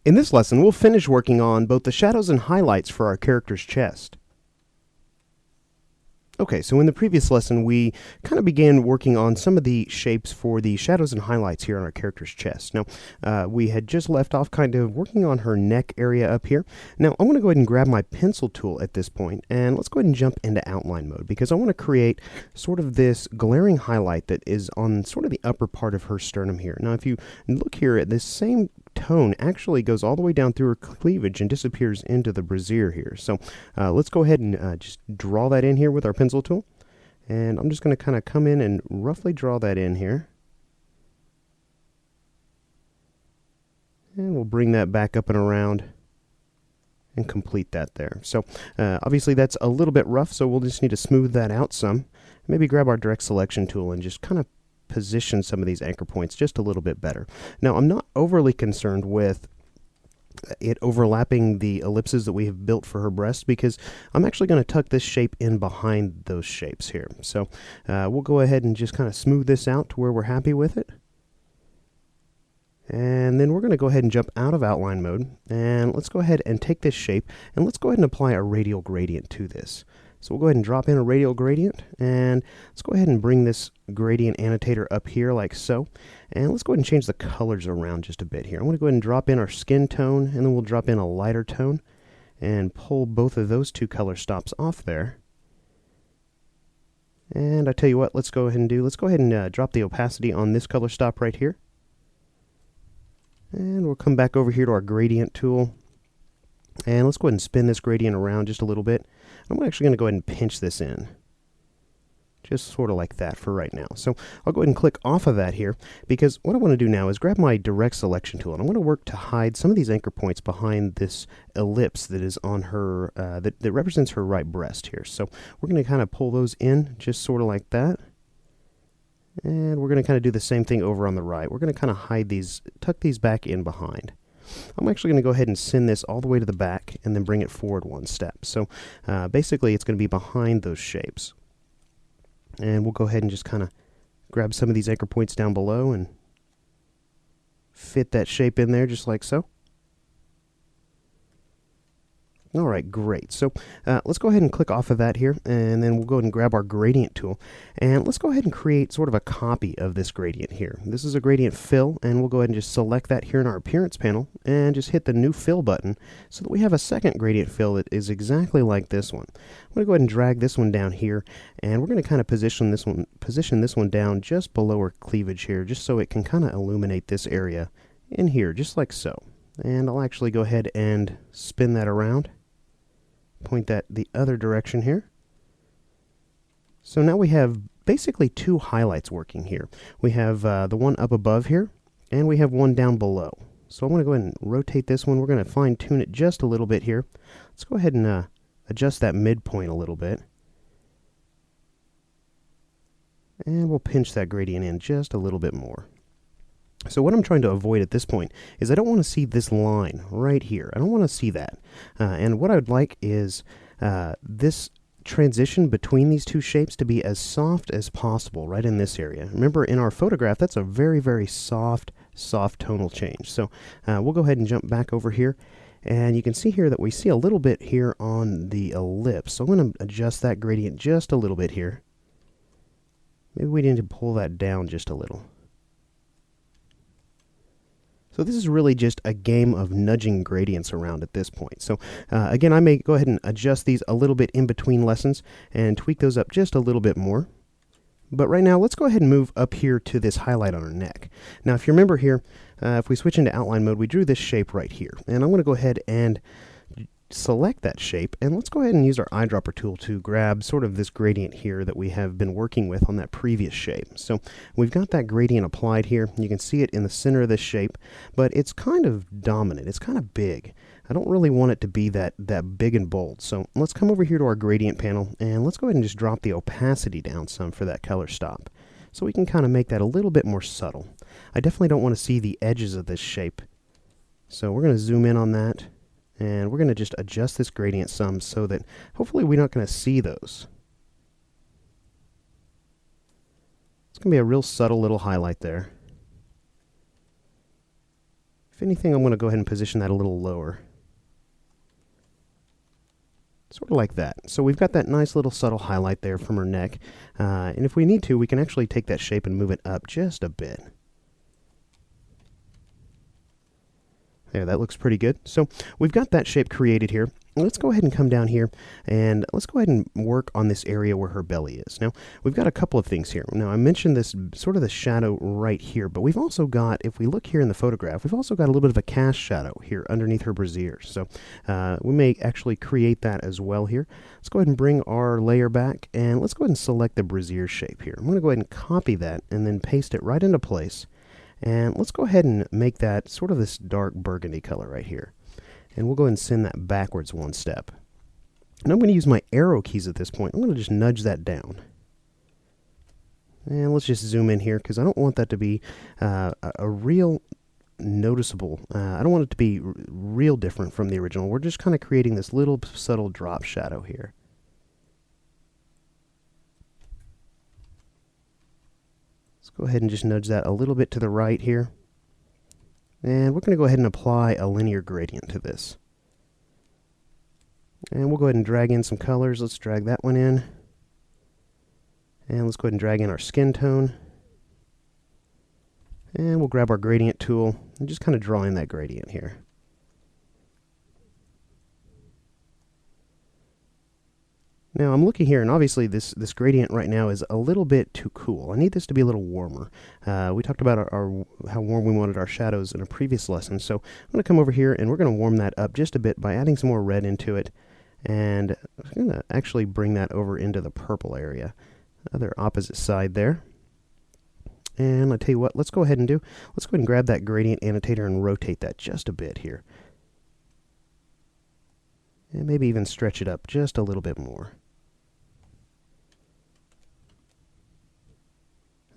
In this lesson, we'll finish working on both the shadows and highlights for our character's chest. Okay, so in the previous lesson, we kind of began working on some of the shapes for the shadows and highlights here on our character's chest. Now, we had just left off kind of working on her neck area up here. Now, I'm going to go ahead and grab my pencil tool at this point, and let's go ahead and jump into outline mode, because I want to create sort of this glaring highlight that is on sort of the upper part of her sternum here. Now, if you look here at this same tone actually goes all the way down through her cleavage and disappears into the brassiere here. So let's go ahead and just draw that in here with our pencil tool. And I'm just going to kind of come in and roughly draw that in here. And we'll bring that back up and around and complete that there. So obviously that's a little bit rough, so we'll just need to smooth that out some. Maybe grab our direct selection tool and just kind of position some of these anchor points just a little bit better. Now, I'm not overly concerned with it overlapping the ellipses that we have built for her breast, because I'm actually going to tuck this shape in behind those shapes here. So we'll go ahead and just kind of smooth this out to where we're happy with it. And then we're going to go ahead and jump out of outline mode, and let's go ahead and take this shape and let's go ahead and apply a radial gradient to this. So we'll go ahead and drop in a radial gradient, and let's go ahead and bring this gradient annotator up here like so. And let's go ahead and change the colors around just a bit here. I'm going to go ahead and drop in our skin tone, and then we'll drop in a lighter tone and pull both of those two color stops off there. And I tell you what, let's go ahead and drop the opacity on this color stop right here. And we'll come back over here to our gradient tool. And let's go ahead and spin this gradient around just a little bit. I'm actually going to go ahead and pinch this in. Just sort of like that for right now. So I'll go ahead and click off of that here, because what I want to do now is grab my direct selection tool, and I want to work to hide some of these anchor points behind this ellipse that is on her, that represents her right breast here. So we're going to kind of pull those in just sort of like that. And we're going to kind of do the same thing over on the right. We're going to kind of hide these, tuck these back in behind. I'm actually going to go ahead and send this all the way to the back and then bring it forward one step. So basically it's going to be behind those shapes. And we'll go ahead and just kind of grab some of these anchor points down below and fit that shape in there just like so. All right, great. So let's go ahead and click off of that here, and then we'll go ahead and grab our gradient tool, and let's go ahead and create sort of a copy of this gradient here. This is a gradient fill, and we'll go ahead and just select that here in our appearance panel and just hit the new fill button so that we have a second gradient fill that is exactly like this one. I'm going to go ahead and drag this one down here, and we're going to kind of position this one down just below our cleavage here, just so it can kind of illuminate this area in here, just like so. And I'll actually go ahead and spin that around. Point that the other direction here. So now we have basically two highlights working here. We have the one up above here, and we have one down below. So I'm going to go ahead and rotate this one. We're going to fine tune it just a little bit here. Let's go ahead and adjust that midpoint a little bit. And we'll pinch that gradient in just a little bit more. So what I'm trying to avoid at this point is I don't want to see this line right here. I don't want to see that. And what I would like is this transition between these two shapes to be as soft as possible right in this area. Remember, in our photograph, that's a very, very soft tonal change. So we'll go ahead and jump back over here. And you can see here that we see a little bit here on the ellipse. So I'm going to adjust that gradient just a little bit here. Maybe we need to pull that down just a little. So this is really just a game of nudging gradients around at this point. So again, I may go ahead and adjust these a little bit in between lessons and tweak those up just a little bit more. But right now, let's go ahead and move up here to this highlight on her neck. Now, if you remember here, if we switch into outline mode, we drew this shape right here. And I'm going to go ahead and select that shape, and let's go ahead and use our eyedropper tool to grab sort of this gradient here that we have been working with on that previous shape. So we've got that gradient applied here. You can see it in the center of this shape, but it's kind of dominant. It's kind of big. I don't really want it to be that big and bold. So let's come over here to our gradient panel, and let's go ahead and just drop the opacity down some for that color stop, so we can kind of make that a little bit more subtle. I definitely don't want to see the edges of this shape. So we're going to zoom in on that. And we're going to just adjust this gradient some so that hopefully we're not going to see those. It's going to be a real subtle little highlight there. If anything, I'm going to go ahead and position that a little lower. Sort of like that. So we've got that nice little subtle highlight there from her neck. And if we need to, we can actually take that shape and move it up just a bit. There, that looks pretty good. So we've got that shape created here. Let's go ahead and come down here and let's go ahead and work on this area where her belly is. Now, we've got a couple of things here. Now, I mentioned this sort of the shadow right here, but we've also got, if we look here in the photograph, we've also got a little bit of a cast shadow here underneath her brassiere. So we may actually create that as well here. Let's go ahead and bring our layer back and let's go ahead and select the brassiere shape here. I'm going to go ahead and copy that and then paste it right into place. And let's go ahead and make that sort of this dark burgundy color right here. And we'll go ahead and send that backwards one step. And I'm going to use my arrow keys at this point. I'm going to just nudge that down. And let's just zoom in here because I don't want that to be a real noticeable. I don't want it to be real different from the original. We're just kind of creating this little subtle drop shadow here. Let's go ahead and just nudge that a little bit to the right here. And we're going to go ahead and apply a linear gradient to this. And we'll go ahead and drag in some colors. Let's drag that one in. And let's go ahead and drag in our skin tone. And we'll grab our gradient tool and just kind of draw in that gradient here. Now I'm looking here, and obviously this gradient right now is a little bit too cool. I need this to be a little warmer. We talked about how warm we wanted our shadows in a previous lesson, so I'm going to come over here and we're going to warm that up just a bit by adding some more red into it, and I'm going to actually bring that over into the purple area, other opposite side there. And I'll tell you what, let's go ahead and grab that gradient annotator and rotate that just a bit here. And maybe even stretch it up just a little bit more.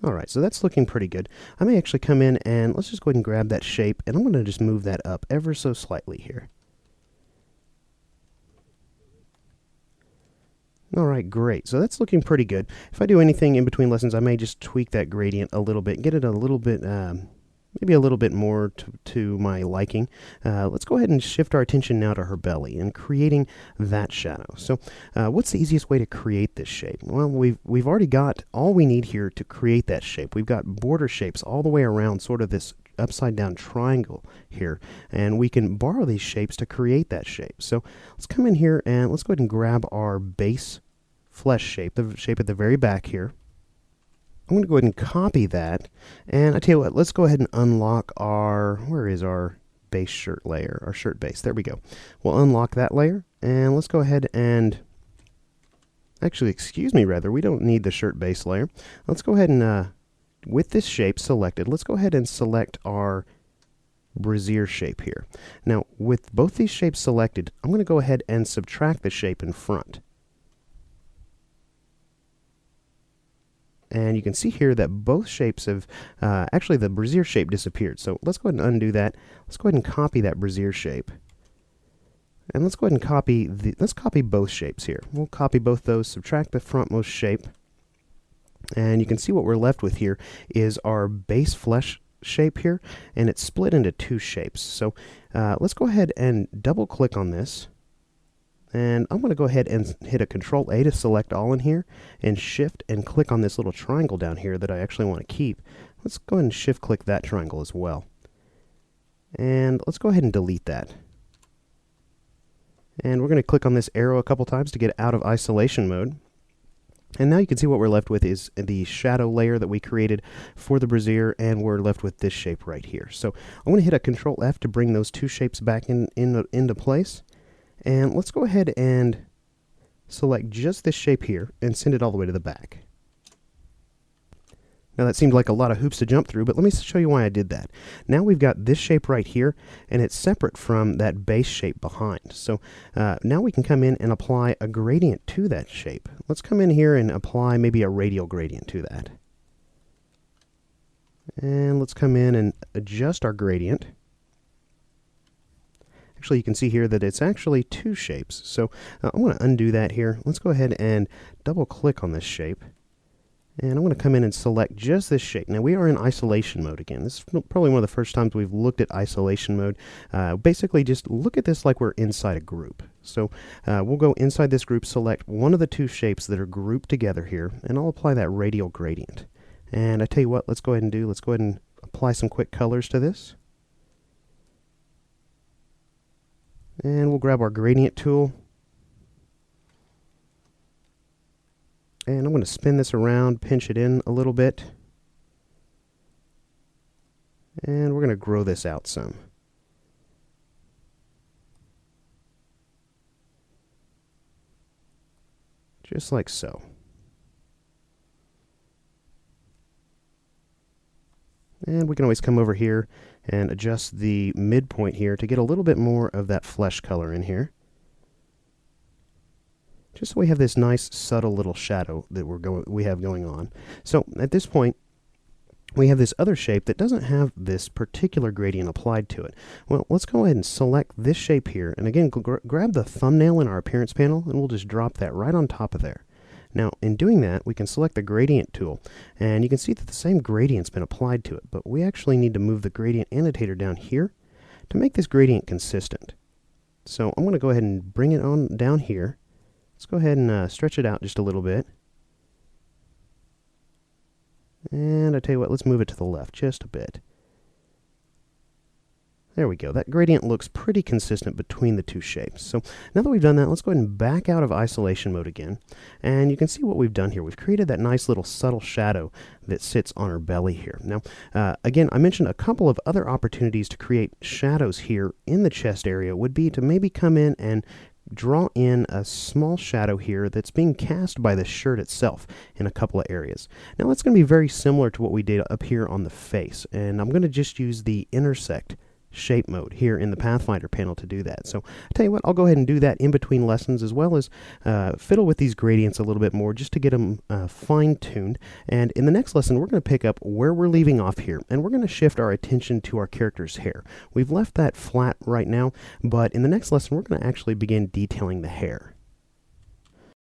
Alright, so that's looking pretty good. I may actually come in and let's just go ahead and grab that shape, and I'm going to just move that up ever so slightly here. Alright, great. So that's looking pretty good. If I do anything in between lessons, I may just tweak that gradient a little bit, get it a little bit, maybe a little bit more to my liking. Let's go ahead and shift our attention now to her belly and creating that shadow. So what's the easiest way to create this shape? Well, we've already got all we need here to create that shape. We've got border shapes all the way around sort of this upside down triangle here, and we can borrow these shapes to create that shape. So let's come in here and let's go ahead and grab our base flesh shape, the shape at the very back here. I'm going to go ahead and copy that, and I tell you what, let's go ahead and unlock our, where is our base shirt layer, our shirt base, there we go. We'll unlock that layer, and let's go ahead and, actually, excuse me rather, we don't need the shirt base layer. Let's go ahead and, with this shape selected, let's go ahead and select our brassiere shape here. Now, with both these shapes selected, I'm going to go ahead and subtract the shape in front. And you can see here that both shapes have, actually the brassiere shape disappeared. So let's go ahead and undo that. Let's go ahead and copy that brassiere shape. And let's go ahead and copy both shapes here. We'll copy both those, subtract the frontmost shape. And you can see what we're left with here is our base flesh shape here, and it's split into two shapes. So let's go ahead and double click on this. And I'm going to go ahead and hit a Control A to select all in here, and Shift and click on this little triangle down here that I actually want to keep. Let's go ahead and Shift click that triangle as well. And let's go ahead and delete that. And we're going to click on this arrow a couple times to get out of isolation mode. And now you can see what we're left with is the shadow layer that we created for the brassiere, and we're left with this shape right here. So I'm going to hit a Control F to bring those two shapes back into place. And let's go ahead and select just this shape here and send it all the way to the back. Now that seemed like a lot of hoops to jump through, but let me show you why I did that. Now we've got this shape right here, and it's separate from that base shape behind. So now we can come in and apply a gradient to that shape. Let's come in here and apply maybe a radial gradient to that. And let's come in and adjust our gradient. Actually, you can see here that it's actually two shapes. So I'm going to undo that here. Let's go ahead and double click on this shape. And I'm going to come in and select just this shape. Now we are in isolation mode again. This is probably one of the first times we've looked at isolation mode. Basically just look at this like we're inside a group. So we'll go inside this group, select one of the two shapes that are grouped together here, and I'll apply that radial gradient. And I tell you what, let's go ahead and apply some quick colors to this. And we'll grab our gradient tool. And I'm going to spin this around, pinch it in a little bit. And we're going to grow this out some. Just like so. And we can always come over here and adjust the midpoint here to get a little bit more of that flesh color in here. Just so we have this nice subtle little shadow that we have going on. So at this point, we have this other shape that doesn't have this particular gradient applied to it. Well, let's go ahead and select this shape here, and again, grab the thumbnail in our appearance panel, and we'll just drop that right on top of there. Now, in doing that, we can select the gradient tool, and you can see that the same gradient's been applied to it, but we actually need to move the gradient annotator down here to make this gradient consistent. So I'm going to go ahead and bring it on down here. Let's go ahead and stretch it out just a little bit. And I tell you what, let's move it to the left just a bit. There we go. That gradient looks pretty consistent between the two shapes. So now that we've done that, let's go ahead and back out of isolation mode again. And you can see what we've done here. We've created that nice little subtle shadow that sits on her belly here. Now, again, I mentioned a couple of other opportunities to create shadows here in the chest area would be to maybe come in and draw in a small shadow here that's being cast by the shirt itself in a couple of areas. Now that's going to be very similar to what we did up here on the face, and I'm going to just use the intersect shape mode here in the Pathfinder panel to do that. So I tell you what, I'll go ahead and do that in between lessons, as well as fiddle with these gradients a little bit more just to get them fine-tuned. And in the next lesson, we're going to pick up where we're leaving off here, and we're going to shift our attention to our character's hair. We've left that flat right now, but in the next lesson, we're going to actually begin detailing the hair.